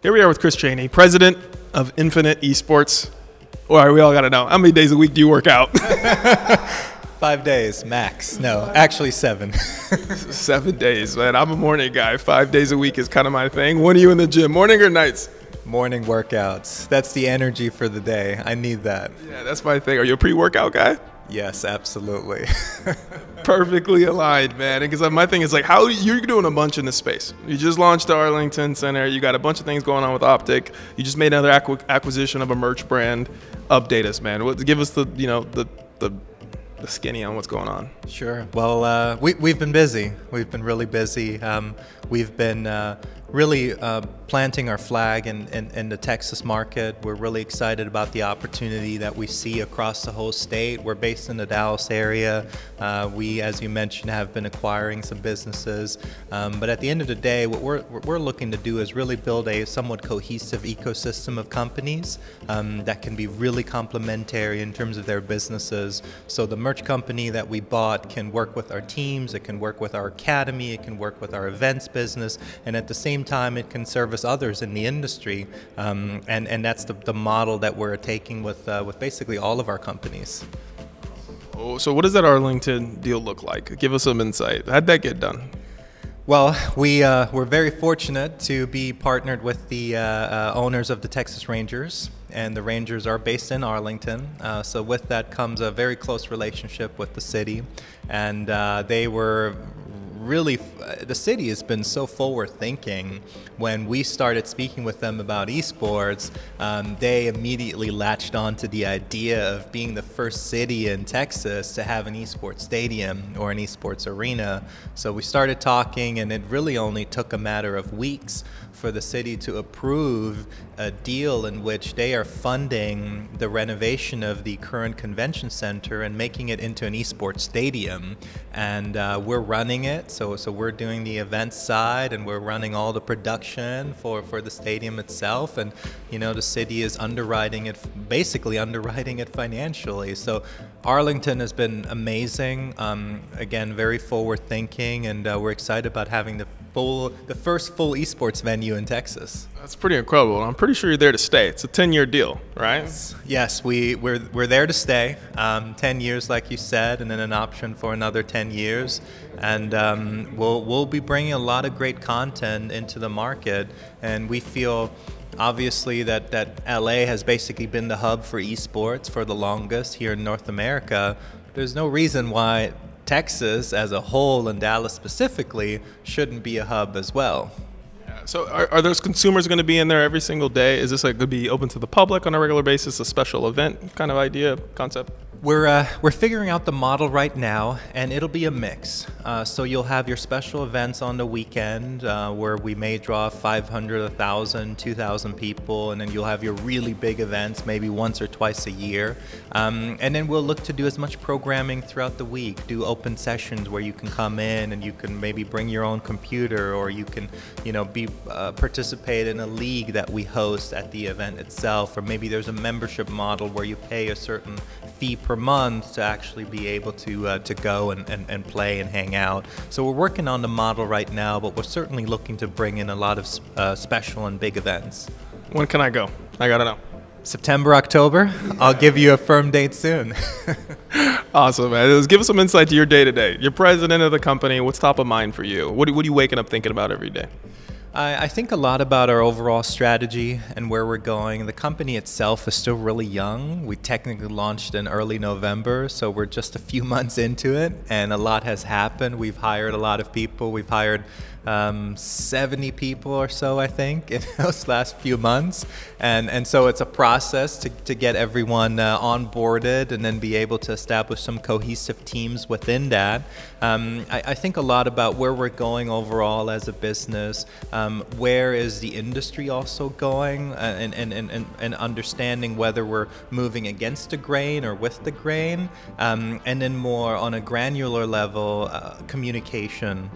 Here we are with Chris Chaney, president of Infinite Esports. All right, we all got to know, how many days a week do you work out? 5 days max. No, actually 7. 7 days, man. I'm a morning guy. 5 days a week is kind of my thing. When are you in the gym, morning or nights? Morning workouts. That's the energy for the day. I need that. Yeah, that's my thing. Are you a pre-workout guy? Yes, absolutely. Perfectly aligned, man. Because my thing is like, how you're doing a bunch in this space. You just launched the Arlington Center. You got a bunch of things going on with Optic. You just made another acquisition of a merch brand. Update us, man. Give us the skinny on what's going on. Sure. Well, we've been busy. We've been really busy. We've been really planting our flag in the Texas market. We're really excited about the opportunity that we see across the whole state. We're based in the Dallas area. We, as you mentioned, have been acquiring some businesses. But at the end of the day, what we're looking to do is really build a somewhat cohesive ecosystem of companies that can be really complementary in terms of their businesses. So the merch company that we bought can work with our teams, it can work with our academy, it can work with our events business, and at the same time it can service others in the industry. And that's the model that we're taking with basically all of our companies. Oh, so what does that Arlington deal look like? Give us some insight. How'd that get done? Well, we're very fortunate to be partnered with the owners of the Texas Rangers, and the Rangers are based in Arlington. So with that comes a very close relationship with the city, and they were really, the city has been so forward thinking. When we started speaking with them about esports, they immediately latched on to the idea of being the first city in Texas to have an esports stadium or an esports arena. So we started talking, and it really only took a matter of weeks for the city to approve a deal in which they are funding the renovation of the current convention center and making it into an esports stadium. And we're running it, so we're doing the event side, and we're running all the production for the stadium itself. And you know, the city is underwriting it, basically underwriting it financially. So Arlington has been amazing. Again, very forward thinking, and we're excited about having the first full esports venue in Texas. That's pretty incredible. I'm pretty sure you're there to stay. It's a 10-year deal, right? Yes, we're there to stay. 10 years, like you said, and then an option for another 10 years. And we'll be bringing a lot of great content into the market, and we feel obviously that LA has basically been the hub for esports for the longest here in North America. There's no reason why Texas as a whole, and Dallas specifically, shouldn't be a hub as well. Yeah. So are those consumers going to be in there every single day? Is this like going to be open to the public on a regular basis, a special event kind of idea, concept? We're figuring out the model right now, and it'll be a mix. So you'll have your special events on the weekend where we may draw 500, 1,000, 2,000 people, and then you'll have your really big events maybe once or twice a year. And then we'll look to do as much programming throughout the week, do open sessions where you can come in and you can maybe bring your own computer, or you can, participate in a league that we host at the event itself, or maybe there's a membership model where you pay a certain fee per month to actually be able to go and play and hang out. So we're working on the model right now, but we're certainly looking to bring in a lot of special and big events. When can I go? I gotta know. September, October. I'll give you a firm date soon. Awesome, man. Let's give us some insight to your day-to-day. You're president of the company. What's top of mind for you? What are you waking up thinking about every day? I think a lot about our overall strategy and where we're going. The company itself is still really young. We technically launched in early November, so we're just a few months into it, and a lot has happened. We've hired a lot of people. We've hired 70 people or so, I think, in those last few months. And so it's a process to get everyone onboarded and then be able to establish some cohesive teams within that. I think a lot about where we're going overall as a business, where is the industry also going, and understanding whether we're moving against the grain or with the grain, and then more on a granular level, communication.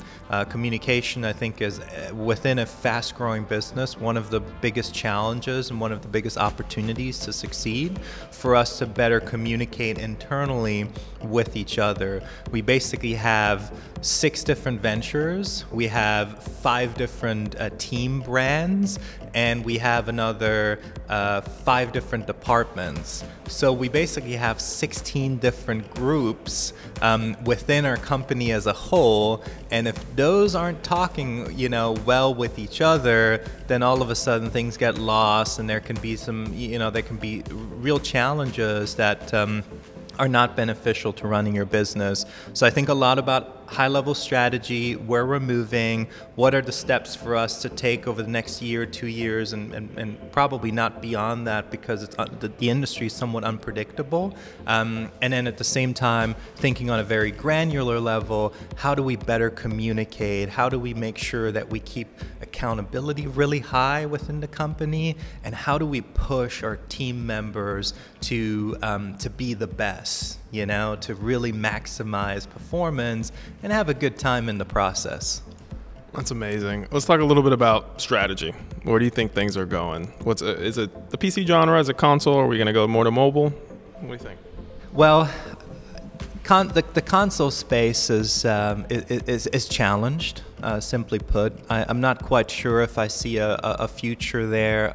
Communication, I think, is within a fast-growing business one of the biggest challenges and one of the biggest opportunities to succeed, for us to better communicate internally with each other. We basically have 6 different ventures, we have 5 different team brands, and we have another 5 different departments. So we basically have 16 different groups within our company as a whole, and if those aren't talking, you know, well with each other, then all of a sudden things get lost, and there can be some, you know, there can be real challenges that are not beneficial to running your business. So I think a lot about high-level strategy, where we're moving, what are the steps for us to take over the next year, 2 years, and probably not beyond that, because it's, the industry is somewhat unpredictable. And then at the same time, thinking on a very granular level, how do we better communicate? How do we make sure that we keep accountability really high within the company? And how do we push our team members to be the best? You know, to really maximize performance and have a good time in the process. That's amazing. Let's talk a little bit about strategy. Where do you think things are going? Is it the PC genre? Is it console? Are we going to go more to mobile? What do you think? Well, the console space is challenged. Simply put, I'm not quite sure if I see a future there,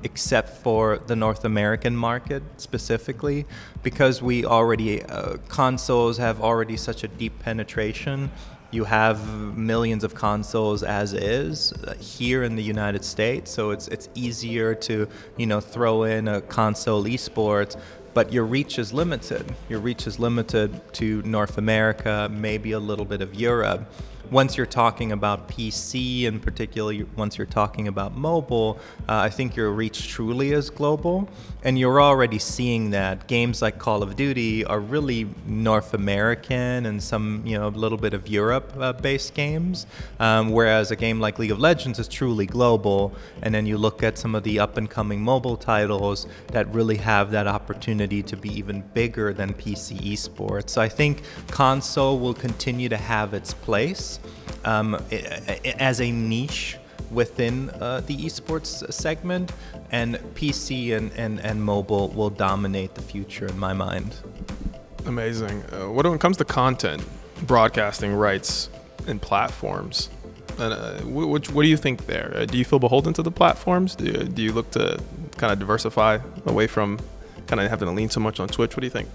except for the North American market specifically, because we already consoles have already such a deep penetration. You have millions of consoles as is here in the United States, so it's easier to, you know, throw in a console esports. But your reach is limited. Your reach is limited to North America, maybe a little bit of Europe. Once you're talking about PC, and particularly once you're talking about mobile, I think your reach truly is global. And you're already seeing that. Games like Call of Duty are really North American and some, you know, a little bit of Europe-based games, whereas a game like League of Legends is truly global. And then you look at some of the up-and-coming mobile titles that really have that opportunity to be even bigger than PC esports. So I think console will continue to have its place as a niche within the esports segment, and PC and mobile will dominate the future in my mind. Amazing. When it comes to content, broadcasting rights, and platforms, what do you think there? Do you feel beholden to the platforms? Do you look to kind of diversify away from kind of having to lean so much on Twitch? What do you think?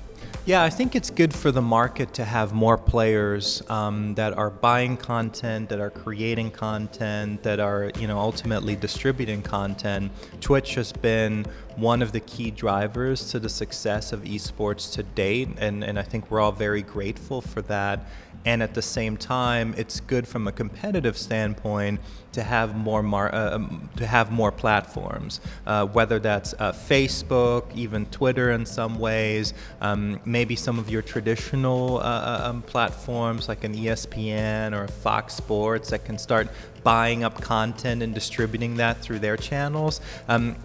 Yeah, I think it's good for the market to have more players that are buying content, that are creating content, that are, you know, ultimately distributing content. Twitch has been one of the key drivers to the success of esports to date, and I think we're all very grateful for that. And at the same time, it's good from a competitive standpoint to have more platforms, whether that's Facebook, even Twitter in some ways, maybe some of your traditional platforms like an ESPN or Fox Sports that can start buying up content and distributing that through their channels.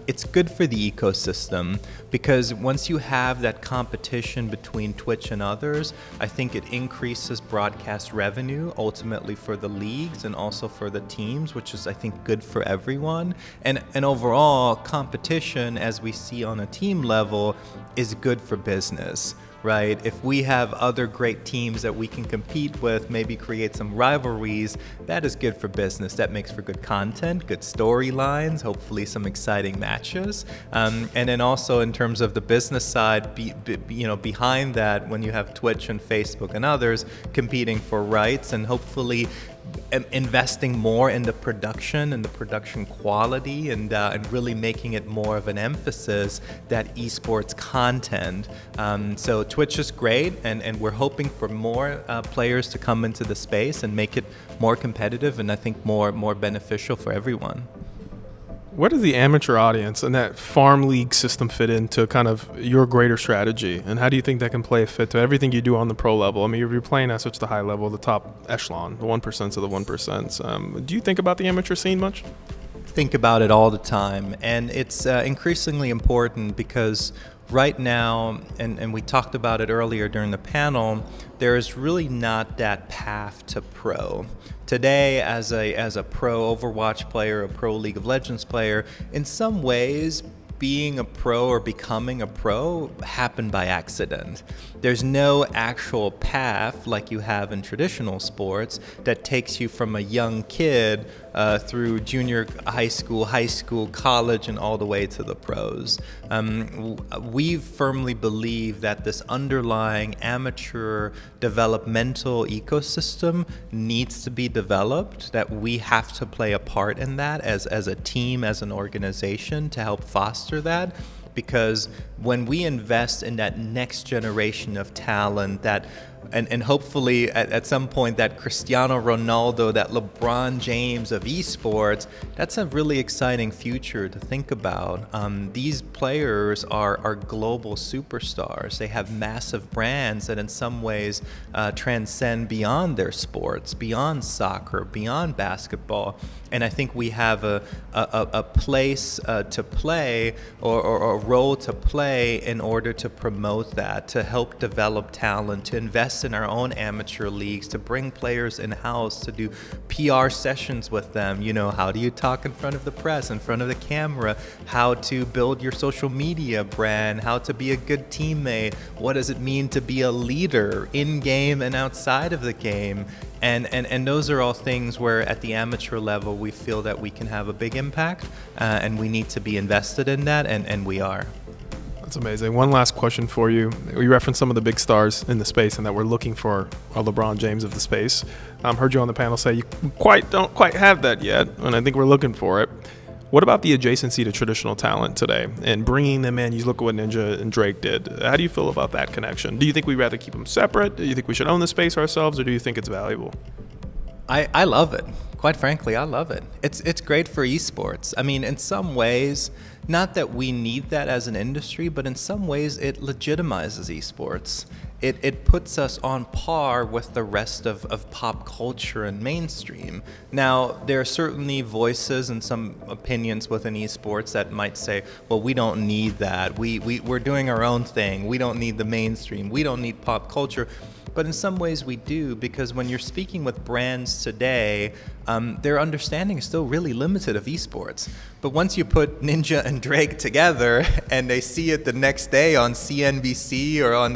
It's good for the ecosystem, because once you have that competition between Twitch and others, I think it increases broadcast revenue ultimately for the leagues and also for the teams, which is, I think, good for everyone. And overall, competition, as we see on a team level, is good for business. Right? If we have other great teams that we can compete with, maybe create some rivalries, that is good for business. That makes for good content, good storylines, hopefully some exciting matches. And then also in terms of the business side, you know, behind that, when you have Twitch and Facebook and others competing for rights and hopefully investing more in the production and the production quality, and really making it more of an emphasis, that esports content. So Twitch is great, and we're hoping for more players to come into the space and make it more competitive, and I think more beneficial for everyone. Where does the amateur audience and that farm league system fit into kind of your greater strategy? And how do you think that can play a fit to everything you do on the pro level? I mean, you're playing at such the high level, the top echelon, the 1% of the 1%. Do you think about the amateur scene much? Think about it all the time. And it's increasingly important, because right now, and we talked about it earlier during the panel, there is really not that path to pro. Today, as a pro Overwatch player, a pro League of Legends player, in some ways, being a pro or becoming a pro happen by accident. There's no actual path like you have in traditional sports that takes you from a young kid through junior high school, college, and all the way to the pros. We firmly believe that this underlying amateur developmental ecosystem needs to be developed, that we have to play a part in that as a team, as an organization, to help foster that. Because when we invest in that next generation of talent, that and hopefully at some point that Cristiano Ronaldo, that LeBron James of esports, that's a really exciting future to think about. These players are global superstars. They have massive brands that in some ways transcend beyond their sports, beyond soccer, beyond basketball. And I think we have a place to play or a role to play in order to promote that, to help develop talent, to invest in our own amateur leagues, to bring players in-house, to do PR sessions with them. You know, how do you talk in front of the press, in front of the camera, how to build your social media brand, how to be a good teammate, what does it mean to be a leader in-game and outside of the game. And those are all things where at the amateur level we feel that we can have a big impact, and we need to be invested in that, and we are. That's amazing. One last question for you. We referenced some of the big stars in the space and that we're looking for a LeBron James of the space. Heard you on the panel say you don't quite have that yet, and I think we're looking for it. What about the adjacency to traditional talent today and bringing them in? You look at what Ninja and Drake did. How do you feel about that connection? Do you think we'd rather keep them separate? Do you think we should own the space ourselves, or do you think it's valuable? I love it. Quite frankly, I love it. It's great for esports. I mean, in some ways, not that we need that as an industry, but in some ways it legitimizes esports. It puts us on par with the rest of pop culture and mainstream. Now, there are certainly voices and some opinions within esports that might say, well, we don't need that. We're doing our own thing. We don't need the mainstream. We don't need pop culture. But in some ways we do, because when you're speaking with brands today, their understanding is still really limited of esports. But once you put Ninja and Drake together and they see it the next day on CNBC or on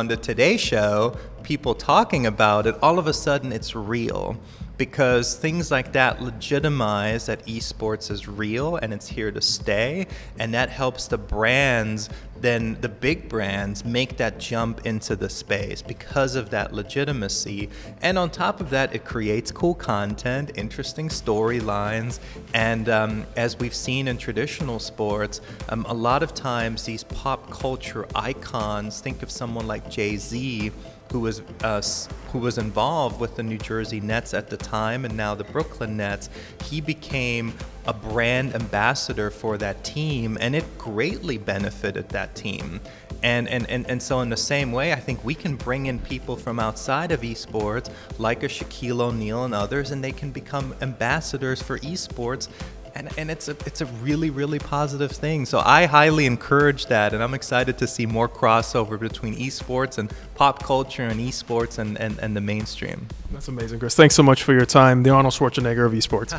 the Today Show, people talking about it, all of a sudden it's real. Because things like that legitimize that esports is real and it's here to stay, and that helps the brands, then the big brands, make that jump into the space because of that legitimacy. And on top of that, it creates cool content, interesting storylines, and as we've seen in traditional sports, a lot of times these pop culture icons, think of someone like Jay-Z, who was involved with the New Jersey Nets at the time and now the Brooklyn Nets. He became a brand ambassador for that team, and it greatly benefited that team. And so in the same way, I think we can bring in people from outside of esports, like a Shaquille O'Neal and others, and they can become ambassadors for esports. And it's a really, really positive thing. So I highly encourage that, and I'm excited to see more crossover between esports and pop culture and esports and the mainstream. That's amazing, Chris. Thanks so much for your time. The Arnold Schwarzenegger of esports.